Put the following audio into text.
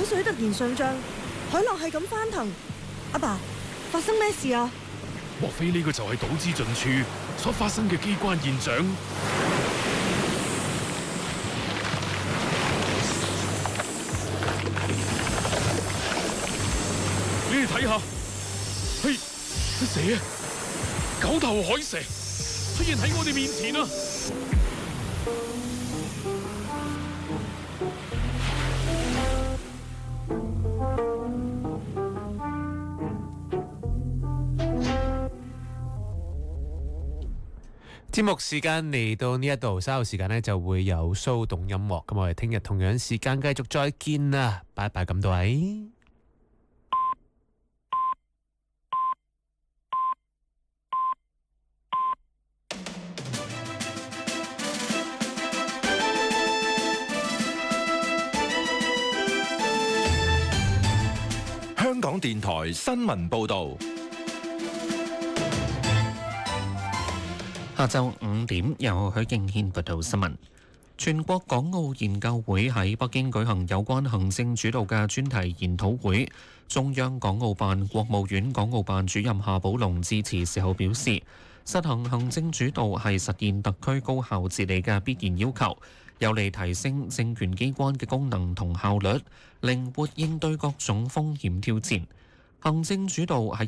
水突然上漲，海浪係咁翻騰。阿爸，發生咩事啊？莫非呢個就係島之盡處所發生嘅機關現象？你哋睇下，係蛇啊！九頭海蛇出現喺我哋面前啊！節目時間嚟到呢一度，稍後時間呢就會有騷動音樂。咁我哋聽日同樣時間繼續再見啦，拜拜咁多位。香港電台新聞報導。下晝5點，由許敬軒報道新聞。全國港澳研究會喺北京舉行有關行政主導嘅專題研討會。中央港澳辦、國務院港澳辦主任夏寶龍致辭時候表示，實行行政主導係實現特區高效治理嘅必然要求，有利提升政權機關嘅功能同效率，靈活應對各種風險挑戰。行政主導係